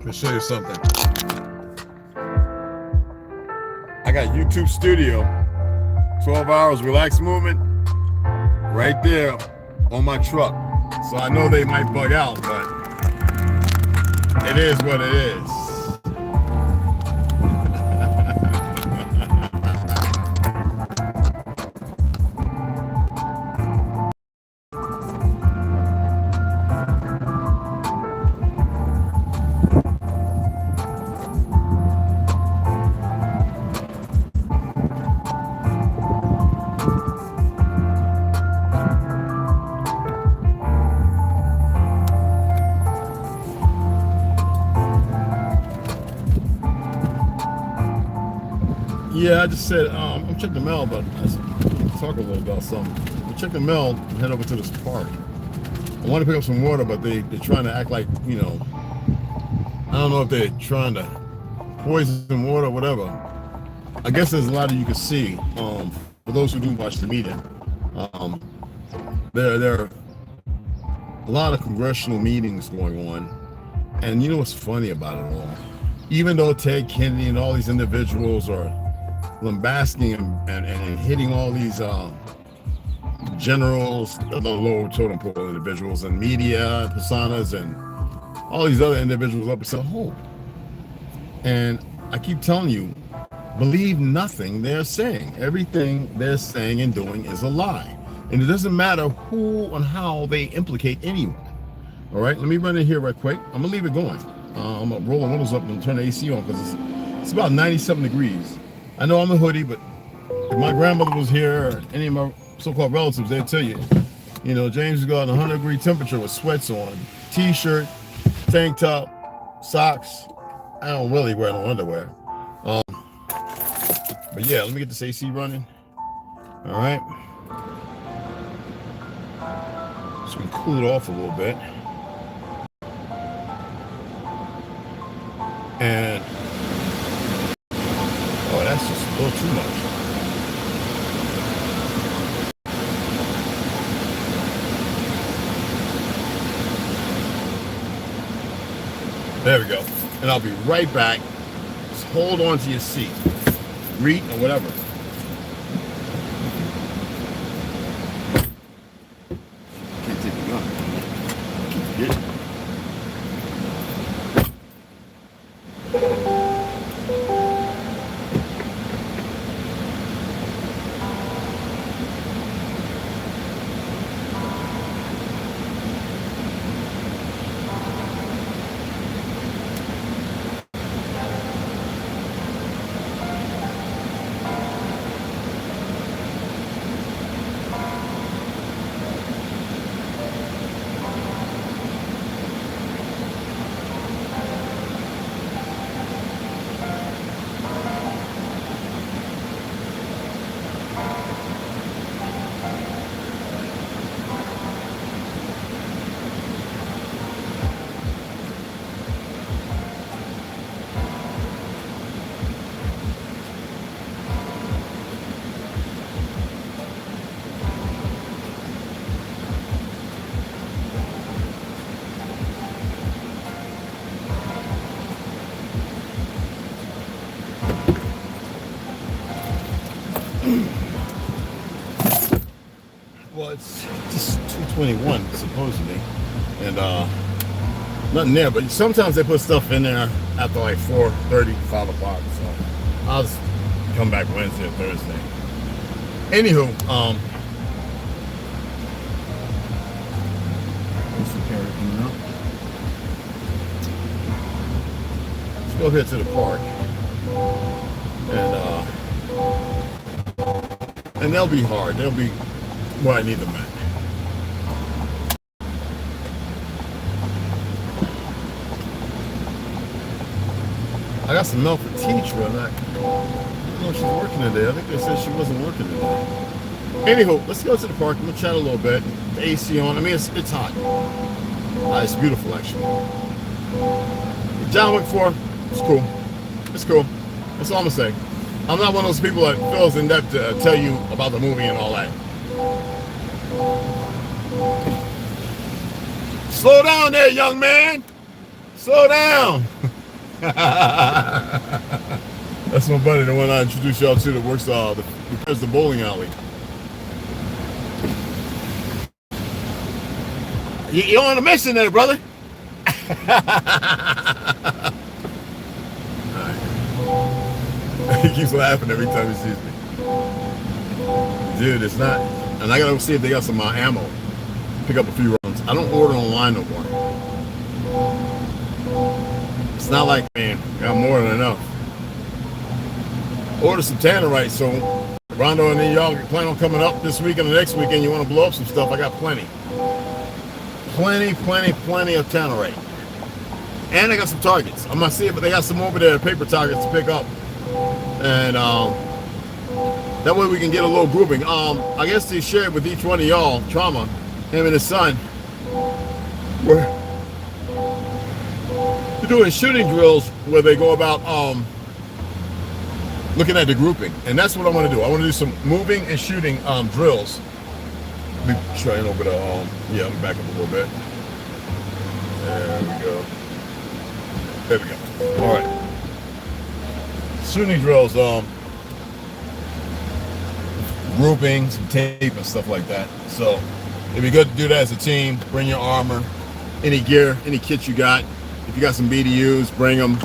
Let me show you something. I got YouTube Studio, 12 hours relaxed movement, right there on my truck. So I know they might bug out, but it is what it is. Yeah, I just said, I'm checking the mail, but let's talk a little about something. We check the mail and head over to this park. I want to pick up some water, but they're trying to act like, you know, I don't know if they're trying to poison water or whatever. I guess there's a lot of you can see, for those who do watch the media. There are a lot of congressional meetings going on. And you know what's funny about it all? Even though Ted Kennedy and all these individuals are lambasting and hitting all these generals, the lower totem pole individuals, and media personas, and all these other individuals up as a whole. And I keep telling you, believe nothing they're saying. Everything they're saying and doing is a lie. And it doesn't matter who and how they implicate anyone. All right, let me run in here right quick. I'm gonna leave it going. I'm gonna roll the windows up and turn the AC on because it's about 97 degrees. I know I'm a hoodie, but if my grandmother was here, or any of my so-called relatives, they'd tell you, you know, James has got a 100-degree temperature with sweats on, t-shirt, tank top, socks. I don't really wear no underwear. But yeah, let me get this AC running. All right. So we can cool it off a little bit. And oh, that's just a little too much. There we go. And I'll be right back. Just hold on to your seat. Read or whatever. Can't take the gun. Get it. Well, it's just 2:21 supposedly, and nothing there. But sometimes they put stuff in there after like 4:30, 5 o'clock. So I'll just come back Wednesday or Thursday. Anywho, let's go here to the park, and they'll be hard. They'll be where I need them at. I got some milk for teacher, and I don't know if she's working today. I think they said she wasn't working today. Anywho, let's go to the park. I'm gonna chat a little bit. The AC on. I mean, it's hot. It's beautiful, actually. John Wick 4. It's cool. It's cool. That's all I'm gonna say. I'm not one of those people that feels in depth to tell you about the movie and all that. Slow down there, young man. Slow down. That's my buddy, the one I introduced y'all to that works repairs the bowling alley. You're on a mission there, brother. He keeps laughing every time he sees me. Dude, it's not. And I gotta go see if they got some ammo. Pick up a few rounds. I don't order online no more. It's not like, man, I got more than enough. Order some tannerite, so Rondo and then y'all plan on coming up this week and the next weekend. You want to blow up some stuff? I got plenty. Plenty of tannerite. And I got some targets. I'm gonna see if they got some over there, paper targets to pick up. And that way we can get a little grouping. I guess they shared with each one of y'all, Trauma, him and his son, we're doing shooting drills where they go about looking at the grouping. And that's what I want to do. I want to do some moving and shooting drills. Let me try and over the yeah, let me back up a little bit. There we go. There we go. All right. Shooting drills, grouping, some tape and stuff like that. So it'd be good to do that as a team. Bring your armor, any gear, any kit you got. If you got some BDUs, bring them,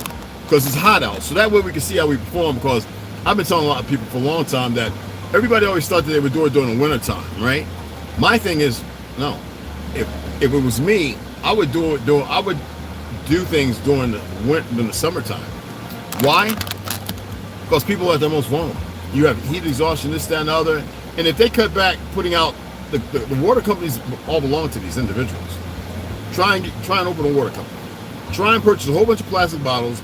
because it's hot out. So that way we can see how we perform, because I've been telling a lot of people for a long time that everybody always thought that they would do it during the winter time, right? My thing is, no. If it was me, I would do things during the summertime. Why? Because people are the most vulnerable. You have heat exhaustion, this, that, and the other. And if they cut back putting out, the water companies all belong to these individuals. Try and open a water company. Try and purchase a whole bunch of plastic bottles,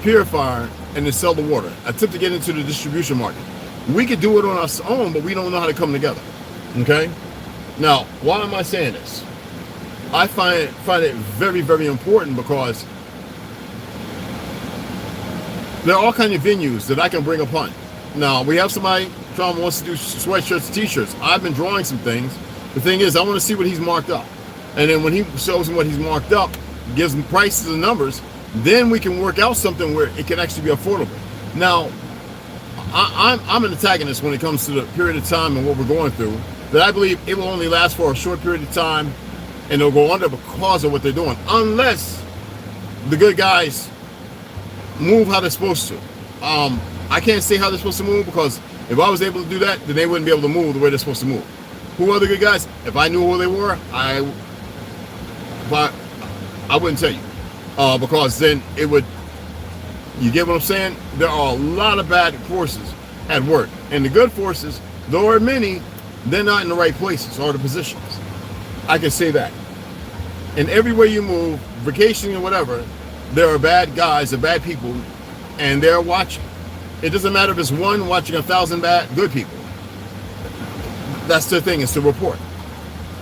purifier, and then sell the water. Attempt to get into the distribution market. We could do it on our own, but we don't know how to come together. Okay? Now, why am I saying this? I find it very, very important because there are all kinds of venues that I can bring upon. Now, we have somebody who wants to do sweatshirts, t-shirts. I've been drawing some things. The thing is, I want to see what he's marked up. And then when he shows me what he's marked up, gives them prices and numbers, then we can work out something where it can actually be affordable. Now, I'm an antagonist when it comes to the period of time and what we're going through, that I believe it will only last for a short period of time and they'll go under because of what they're doing, unless the good guys move how they're supposed to. I can't say how they're supposed to move, because if I was able to do that, then they wouldn't be able to move the way they're supposed to move. Who are the good guys? If I knew who they were, I wouldn't tell you, because then it would, you get what I'm saying? There are a lot of bad forces at work, and the good forces, though there are many, they're not in the right places or the positions. I can say that. And everywhere you move, vacationing or whatever, there are bad guys and bad people, and they're watching. It doesn't matter if it's one watching 1,000 good people. That's their thing, is to report.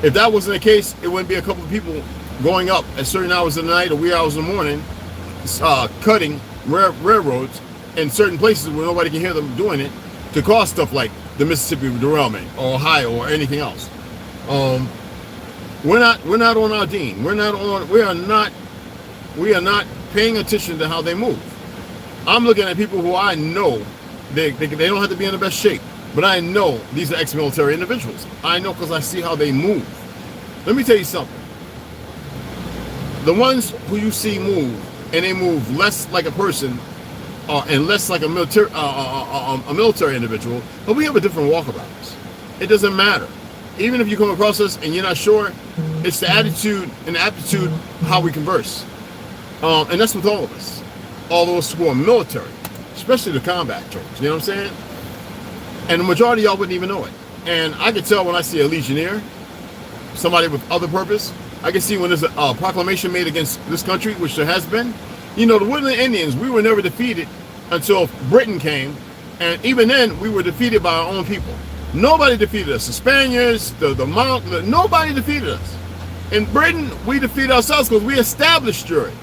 If that wasn't the case, it wouldn't be a couple of people going up at certain hours of the night or wee hours in the morning, cutting railroads in certain places where nobody can hear them doing it, to cause stuff like the Mississippi derailment or Ohio or anything else. We're not on our dean. We are not paying attention to how they move. I'm looking at people who I know they don't have to be in the best shape, but I know these are ex-military individuals. I know because I see how they move. Let me tell you something. The ones who you see move, and they move less like a person and less like a military individual, but we have a different walk about us. It doesn't matter. Even if you come across us and you're not sure, it's the attitude and the aptitude how we converse. And that's with all of us. All those who are military, especially the combat troops, you know what I'm saying? And the majority of y'all wouldn't even know it. And I can tell when I see a legionnaire, somebody with other purpose. I can see when there's a proclamation made against this country, which there has been. You know, the Woodland Indians, we were never defeated until Britain came. And even then, we were defeated by our own people. Nobody defeated us. The Spaniards, nobody defeated us. In Britain, we defeated ourselves because we established Europe.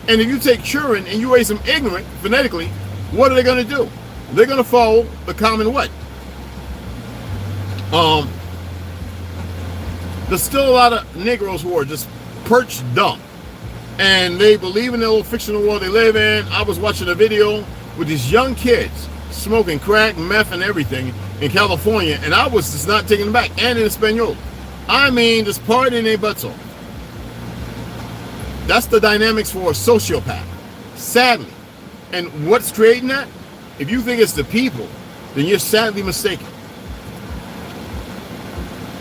And if you take children and you raise them ignorant, phonetically, what are they going to do? They're going to follow the common what? There's still a lot of Negroes who are just perched dumb. and they believe in the little fictional world they live in. I was watching a video with these young kids smoking crack, meth, and everything in California, and I was just not taken aback, and in Espanol. I mean, just partying their butts off. That's the dynamics for a sociopath, sadly. And what's creating that? If you think it's the people, then you're sadly mistaken.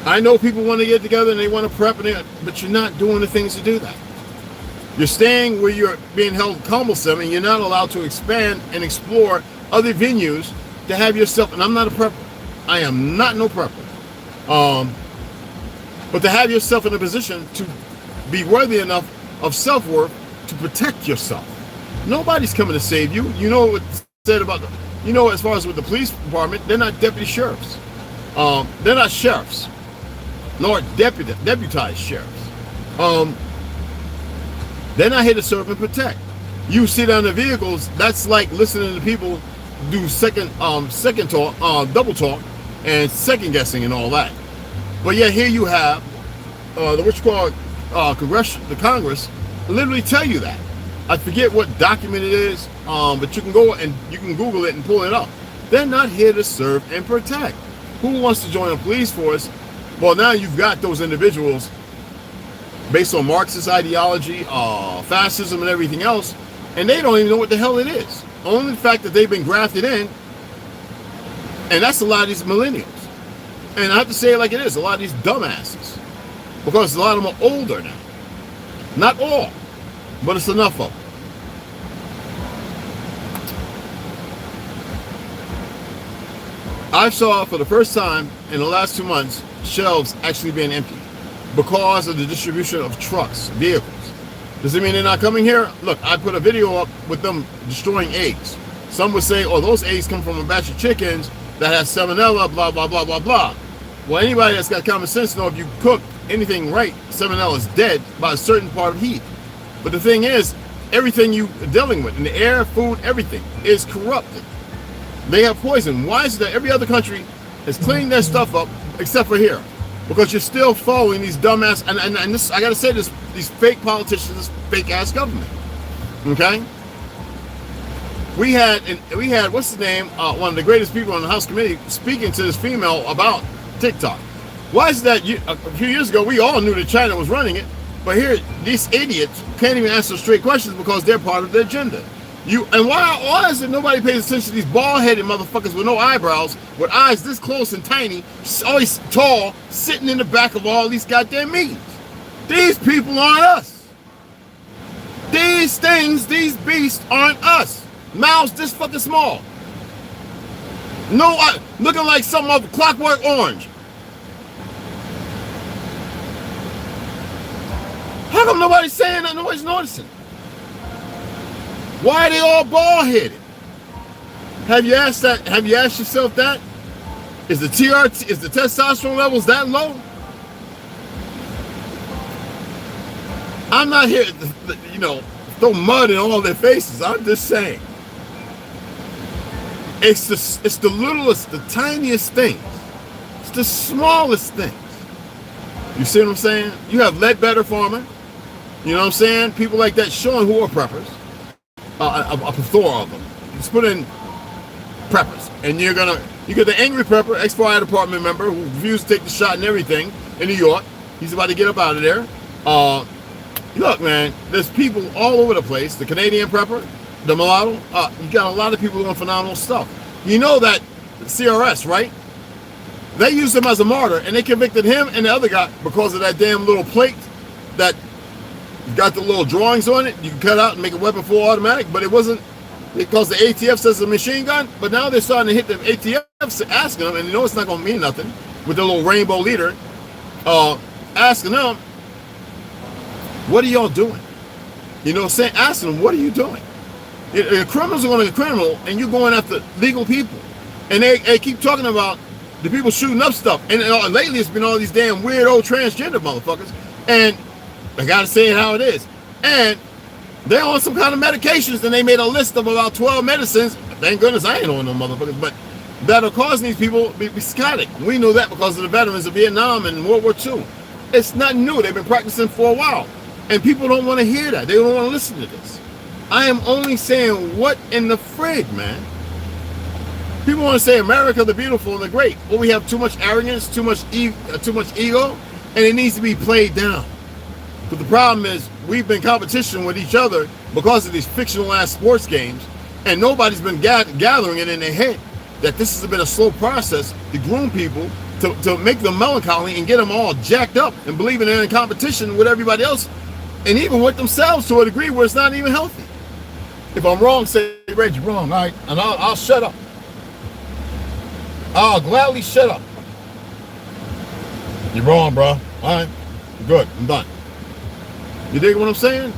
I know people want to get together and they want to prep, but you're not doing the things to do that. You're staying where you're being held cumbersome, and you're not allowed to expand and explore other venues to have yourself. And I'm not a prepper. I am not no prepper. But to have yourself in a position to be worthy enough of self-worth to protect yourself. Nobody's coming to save you. You know what's said about the, you know, as far as with the police department, they're not deputy sheriffs. They're not sheriffs, nor deputized sheriffs. They're not here to serve and protect. You sit on the vehicles, that's like listening to people do second talk, double talk, and second guessing and all that. But yet here you have the Congress literally tell you that. I forget what document it is, but you can go and you can Google it and pull it up. They're not here to serve and protect. Who wants to join a police force? Well, now you've got those individuals based on Marxist ideology, fascism, and everything else, and they don't even know what the hell it is. Only the fact that they've been grafted in, and that's a lot of these millennials. And I have to say it like it is, a lot of these dumbasses, because a lot of them are older now. Not all, but it's enough of them. I saw for the first time in the last 2 months shelves actually being empty because of the distribution of trucks, vehicles. Does it mean they're not coming here? Look, I put a video up with them destroying eggs. Some would say, oh, those eggs come from a batch of chickens that has salmonella, blah, blah, blah, blah, blah. Well, anybody that's got common sense know if you cook anything right, salmonella is dead by a certain part of heat. But the thing is, everything you're dealing with, in the air, food, everything, is corrupted. They have poison. Why is it that every other country is cleaning their stuff up except for here? Because you're still following these dumbass, and this, I gotta say this, these fake politicians, this fake ass government. Okay? We had what's the name? One of the greatest people on the House committee speaking to this female about TikTok. Why is that? A few years ago, we all knew that China was running it, but here these idiots can't even answer straight questions because they're part of the agenda. And why is it nobody pays attention to these bald-headed motherfuckers with no eyebrows, with eyes this close and tiny, always tall, sitting in the back of all these goddamn meetings? These people aren't us. These things, these beasts aren't us. Mouths this fucking small. No, looking like some of Clockwork Orange. How come nobody's saying that? Nobody's noticing. Why are they all bald-headed? Have you asked that? Have you asked yourself that? Is the testosterone levels that low? I'm not here to, you know, throw mud in all their faces. I'm just saying. It's the littlest, the tiniest things. It's the smallest things. You see what I'm saying? You have Ledbetter Farmer. You know what I'm saying? People like that showing who are preppers. A plethora of them. Just put in preppers, and you get the angry prepper, ex-fire department member who refused to take the shot and everything in New York. He's about to get up out of there. Look, man, there's people all over the place. The Canadian prepper, the mulatto. You got a lot of people doing phenomenal stuff. You know that CRS, right? They used him as a martyr, and they convicted him and the other guy because of that damn little plate that got the little drawings on it. You can cut out and make a weapon full automatic, but it wasn't because the ATF says it's a machine gun. But now they're starting to hit the ATF asking them, and you know it's not going to mean nothing with the little rainbow leader asking them, what are y'all doing? You know, saying, asking them, what are you doing? Criminals are going to be criminal, and you're going after legal people. And they keep talking about the people shooting up stuff. And lately it's been all these damn weirdo transgender motherfuckers. And I gotta say it how it is. And they're on some kind of medications, and they made a list of about 12 medicines. Thank goodness I ain't on no motherfuckers, but that are causing these people to be psychotic. We know that because of the veterans of Vietnam and World War II. It's not new. They've been practicing for a while. And people don't want to hear that. They don't want to listen to this. I am only saying what in the frig, man. People want to say America the beautiful and the great. Well, we have too much arrogance, too much ego, and it needs to be played down. But the problem is we've been competition with each other because of these fictional ass sports games, and nobody's been gathering it in their head that this has been a slow process to groom people, to make them melancholy and get them all jacked up and believing they're in competition with everybody else, and even with themselves to a degree where it's not even healthy. If I'm wrong, say, Reg, you're wrong, all right? And I'll shut up. I'll gladly shut up. You're wrong, bro. All right, good, I'm done. You dig what I'm saying?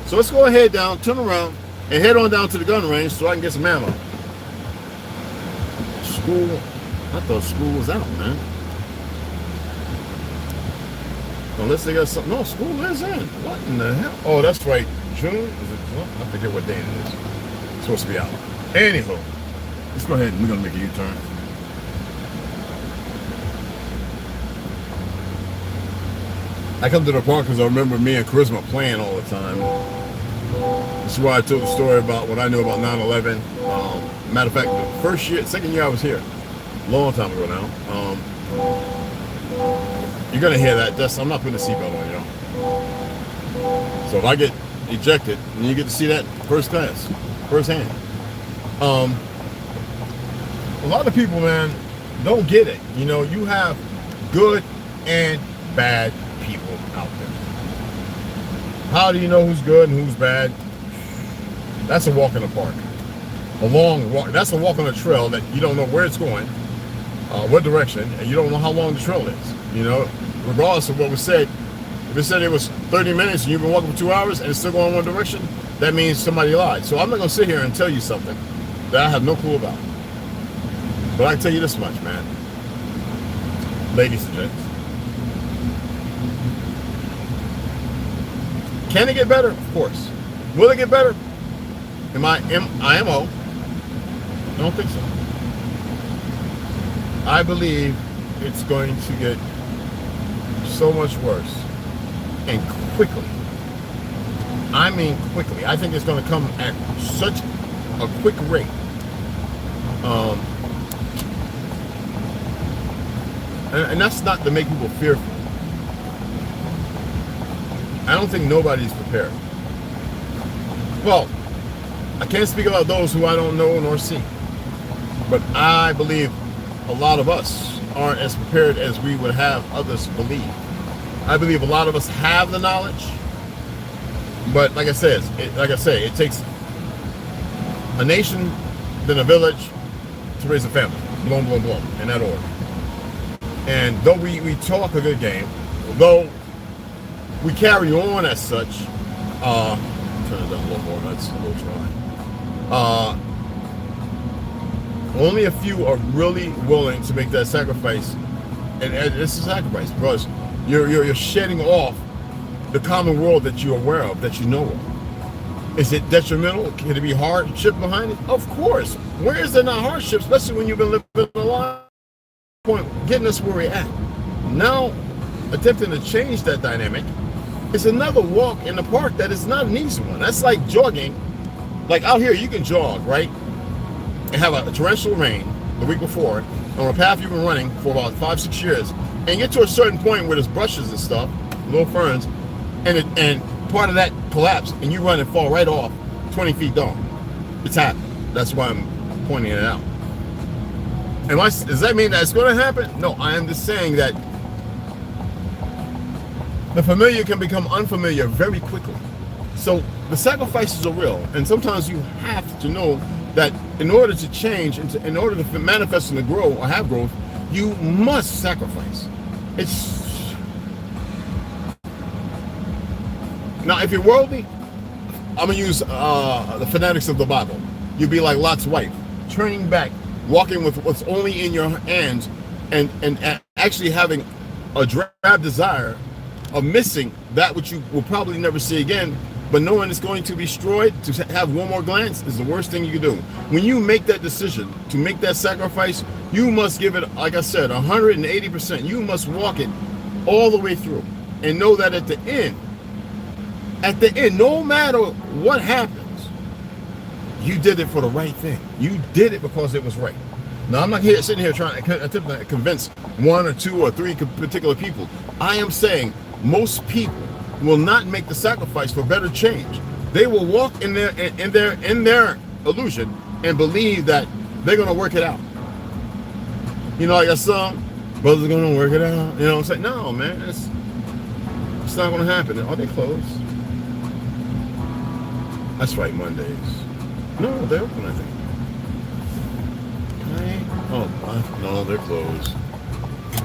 So let's go ahead down, turn around, and head on down to the gun range so I can get some ammo. School, I thought school was out, man. Unless they got something. No, school is in. What in the hell? Oh, that's right. June? Is it? Well, I forget what day it is. It's supposed to be out. Anywho, let's go ahead and we're going to make a U-turn. I come to the park because I remember me and Charisma playing all the time. This is why I told the story about what I knew about 9/11. Matter of fact, the second year I was here, a long time ago now. You're gonna hear that. I'm not putting a seatbelt on, y'all. So if I get ejected, then you get to see that first hand. A lot of people, man, don't get it. You know, you have good and bad people out there. How do you know who's good and who's bad? That's a walk in the park. A long walk. That's a walk on a trail that you don't know where it's going, what direction, and you don't know how long the trail is. You know, regardless of what was said, if it said it was 30 minutes and you've been walking for 2 hours and it's still going one direction, that means somebody lied. So I'm not going to sit here and tell you something that I have no clue about. But I can tell you this much, man. Ladies and gents. Can it get better? Of course. Will it get better? Am I IMO? I don't think so. I believe it's going to get so much worse and quickly. I mean quickly. I think it's going to come at such a quick rate. And that's not to make people fearful. I don't think nobody's prepared. Well, I can't speak about those who I don't know nor see. But I believe a lot of us aren't as prepared as we would have others believe. I believe a lot of us have the knowledge. But like I say, it takes a nation, then a village to raise a family. Bloom, bloom, bloom, in that order. And though we talk a good game, though we carry on as such, turn it down a little more, that's a little try. Only a few are really willing to make that sacrifice, and it's a sacrifice because you're shedding off the common world that you're aware of, that you know of. Is it detrimental? Can it be hardship behind it? Of course. Where is there not hardship, especially when you've been living a life? Point getting us where we're at. Now, attempting to change that dynamic is another walk in the park that is not an easy one. That's like jogging. Like out here, you can jog, right? And have a torrential rain the week before on a path you've been running for about 5-6 years, and get to a certain point where there's brushes and stuff, little ferns, and part of that collapse, and you run and fall right off 20 feet down. It's happened. That's why I'm pointing it out. Does that mean that it's going to happen? No, I am just saying that the familiar can become unfamiliar very quickly. So the sacrifices are real, and sometimes you have to know that in order to change, in order to manifest and to grow or have growth, you must sacrifice. Now, if you're worldly, I'm going to use the fanatics of the Bible. You'd be like Lot's wife, turning back, walking with what's only in your hands, and actually having a drab desire of missing that which you will probably never see again, but knowing it's going to be destroyed, to have one more glance is the worst thing you can do. When you make that decision to make that sacrifice, you must give it, like I said, 180%. You must walk it all the way through and know that at the end, at the end, no matter what happens, you did it for the right thing. You did it because it was right. Now, I'm not sitting here trying to convince one or two or three particular people. I am saying most people will not make the sacrifice for better change. They will walk in their illusion and believe that they're going to work it out. You know, like a song, brothers are going to work it out. You know what I'm saying? No, man, it's not going to happen. Are they closed? That's right, Mondays. No, they're open, I think. Oh, no, they're closed.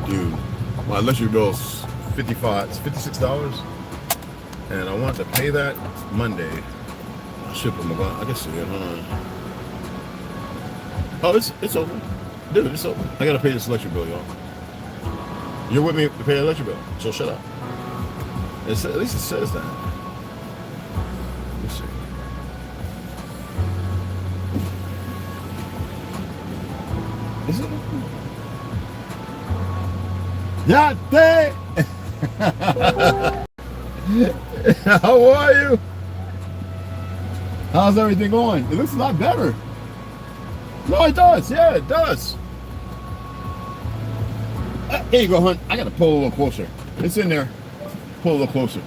Dude, my electric bill's $56. And I want to pay that Monday. I'll ship them. I guess it is. Hold on. Oh, it's open. Dude, it's open. I gotta pay this electric bill, y'all. You're with me to pay the electric bill, so shut up. At least it says that. Let's see. Is it open? Yeah, day. How are you? How's everything going? It looks a lot better. No, it does. Yeah, it does. Here you go, hon. I gotta pull a little closer. It's in there. Pull a little closer.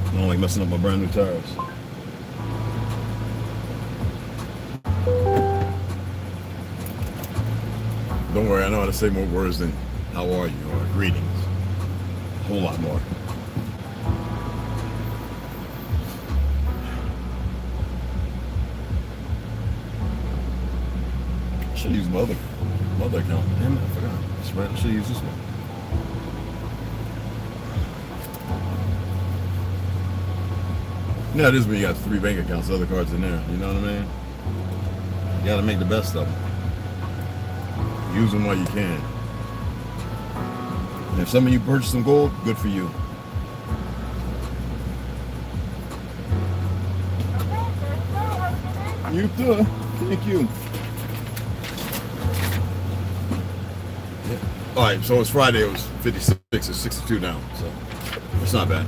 I don't like messing up my brand new tires. Don't worry, I know how to say more words than how are you or greetings. A whole lot more. I should use my other account. Damn it, I forgot. That's right, I should use this one. Yeah, it is when you got 3 bank accounts, other cards in there. You know what I mean? You gotta make the best of them. Use them while you can. And if some of you purchase some gold, good for you. You too. Thank you. Yeah. All right, so it's Friday. It was 56. It's 62 now, so it's not bad.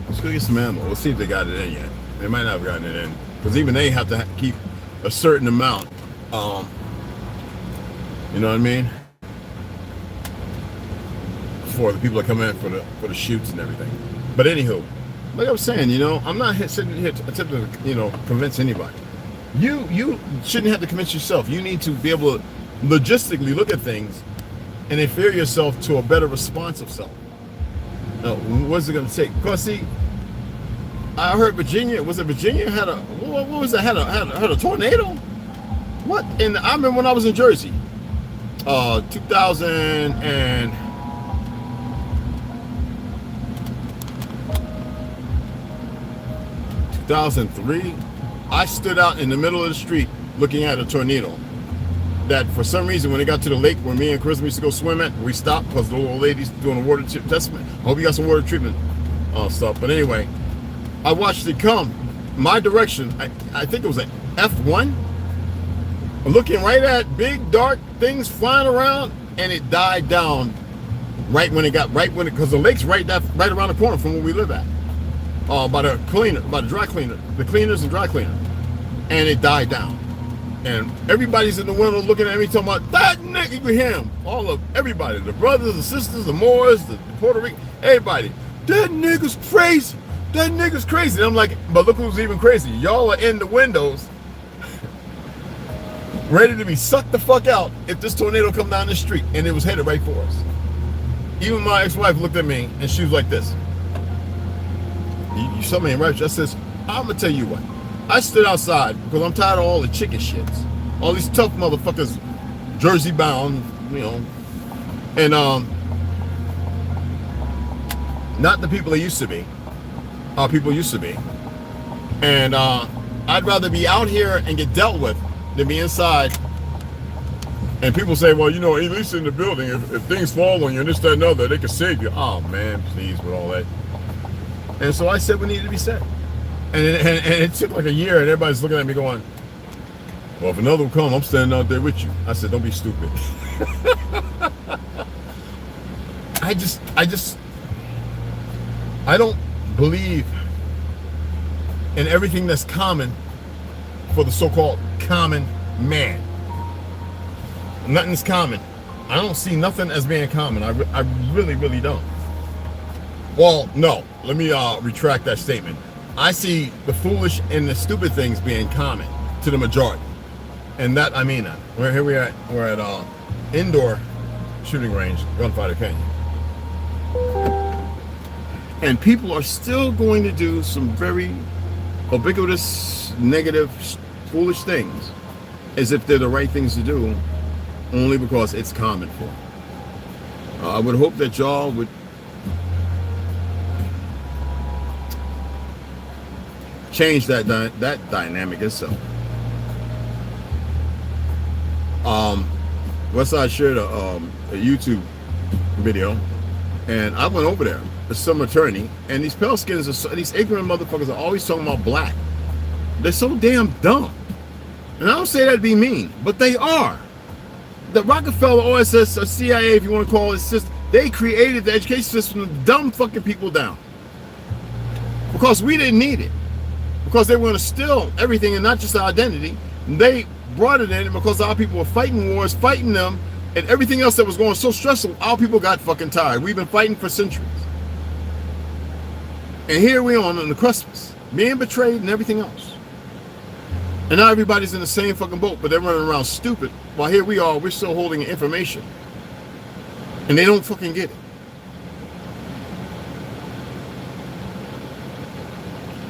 Let's go get some ammo. Let's see if they got it in yet. They might not have gotten it in, because even they have to keep a certain amount. You know what I mean? For the people that come in for the shoots and everything. But anywho, like I was saying, you know, I'm not sitting here attempting to, you know, convince anybody. You shouldn't have to convince yourself. You need to be able to logistically look at things and infer yourself to a better responsive self. Now, what's it going to take? Because see, I heard Virginia had a, what was that? Had a tornado? What? And I remember when I was in Jersey, 2003, I stood out in the middle of the street looking at a tornado that for some reason when it got to the lake where me and Chris used to go swim at, we stopped because the old lady's doing a water treatment. I hope you got some water treatment stuff. But anyway, I watched it come my direction. I think it was an F1. Looking right at big dark things flying around, and it died down because the lake's right around the corner from where we live at. By the dry cleaner, the cleaners and dry cleaner, and it died down. And everybody's in the window looking at me, talking about that nigga. You can hear him, everybody, the brothers, the sisters, the Moors, the Puerto Rican, everybody. That nigga's crazy. That nigga's crazy. And I'm like, but look who's even crazy. Y'all are in the windows, ready to be sucked the fuck out if this tornado come down the street, and it was headed right for us. Even my ex-wife looked at me, and she was like this. You saw me in rapture. I says, I'm gonna tell you what. I stood outside because I'm tired of all the chicken shits, all these tough motherfuckers, Jersey bound, you know, and not the people they used to be. People used to be, and I'd rather be out here and get dealt with than be inside. And people say, well, you know, at least in the building, if things fall on you and this, that, and other, they can save you. Oh man, please, with all that. And so I said we needed to be set. And it took like a year, and everybody's looking at me going, well, if another will come, I'm standing out there with you. I said, don't be stupid. I don't believe in everything that's common for the so-called common man. Nothing's common. I don't see nothing as being common. I really, really don't. Well, no, let me retract that statement. I see the foolish and the stupid things being common to the majority. And that, I mean that. We're at indoor shooting range, Gunfighter Canyon. And people are still going to do some very ubiquitous, negative, foolish things as if they're the right things to do, only because it's common for them. I would hope that y'all would change that dynamic itself. Westside shared a YouTube video, and I went over there. Some attorney, and these pale skins, these ignorant motherfuckers are always talking about black. They're so damn dumb. And I don't say that to be mean, but they are. The Rockefeller, OSS, or CIA, if you want to call it, system, they created the education system to dumb fucking people down. Because we didn't need it. Because they were going to steal everything and not just our identity. They brought it in because our people were fighting wars, fighting them, and everything else that was going so stressful, our people got fucking tired. We've been fighting for centuries. And here we are on the Christmas, being betrayed and everything else. And now everybody's in the same fucking boat, but they're running around stupid. While here we are, we're still holding information. And they don't fucking get it.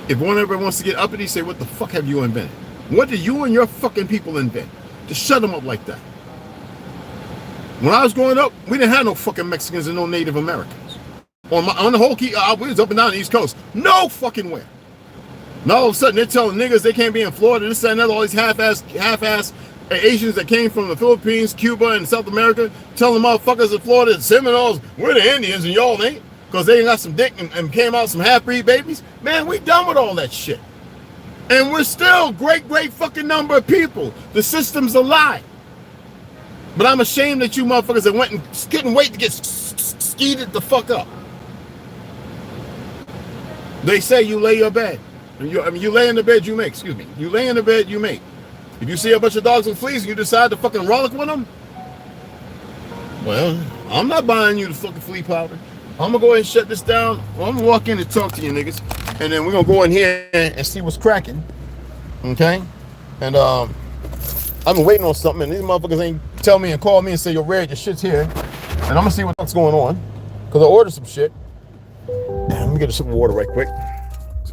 If one ever wants to get uppity, say, what the fuck have you invented? What did you and your fucking people invent? Just shut them up like that. When I was growing up, we didn't have no fucking Mexicans and no Native Americans. On the whole key, we was up and down the East Coast. No fucking where. Now all of a sudden they're telling niggas they can't be in Florida, this, that, and other, all these half-ass Asians that came from the Philippines, Cuba, and South America, telling motherfuckers in Florida, Seminoles, we're the Indians and y'all ain't, because they got some dick and came out some half-breed babies. Man, we done with all that shit. And we're still great fucking number of people. The system's a lie. But I'm ashamed that you motherfuckers that went and couldn't wait to get skeeted the fuck up. They say you lay your bed. You lay in the bed you make, excuse me. You lay in the bed you make. If you see a bunch of dogs with fleas and you decide to fucking rollick with them, well, I'm not buying you the fucking flea powder. I'm gonna go ahead and shut this down. Well, I'm gonna walk in and talk to you niggas. And then we're gonna go in here and see what's cracking. Okay? And I've been waiting on something, and these motherfuckers ain't tell me and call me and say, yo, Red, your shit's here. And I'm gonna see what's going on. Because I ordered some shit. Let me get a sip of water right quick.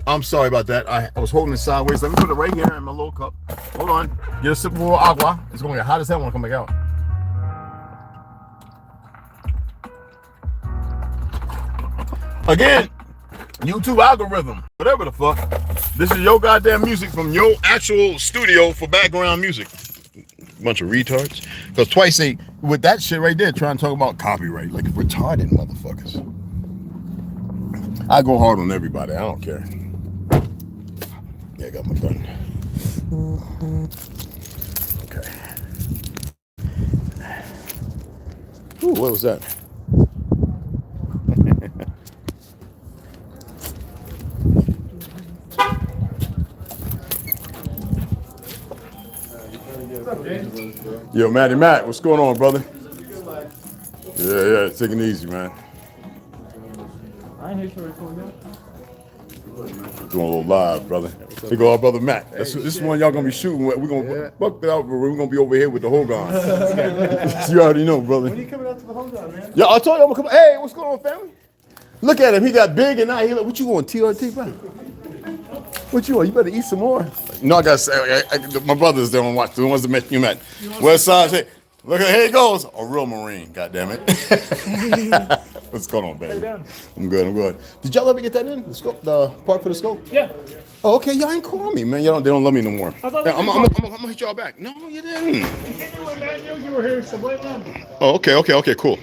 I'm sorry about that. I was holding it sideways. Let me put it right here in my little cup. Hold on. Get a sip of agua. It's going to get hot as hell when I come back out. Again, YouTube algorithm. Whatever the fuck. This is your goddamn music from your actual studio for background music. Bunch of retards. Because twice with that shit right there, trying to talk about copyright. Like retarded motherfuckers. I go hard on everybody. I don't care. Yeah, I got my gun. Okay. Ooh, what was that? Yo, Matty Matt, what's going on, brother? Yeah, taking it easy, man. I ain't here for recording. Doing a little live, brother. Here go our brother Matt. This is one y'all gonna be shooting with. We're gonna fuck it out. We're gonna be over here with the Hogan. You already know, brother. When are you coming out to the Hogan, man? Yeah, I told you I'm gonna come. Hey, what's going on, family? Look at him. He got big and now he like, what you want, TRT, bro? What you want? You better eat some more. No, I gotta say, my brothers they don't watch. The ones that you met. West Side. Hey, look at here he goes. A real Marine. God damn it. What's going on, baby? I'm good. Did y'all ever get that in? The scope, the part for the scope? Yeah. Oh, okay. Y'all ain't call me, man. They don't love me no more. I'm gonna hit y'all back. No, you didn't. You were here, so wait. Oh, okay, cool.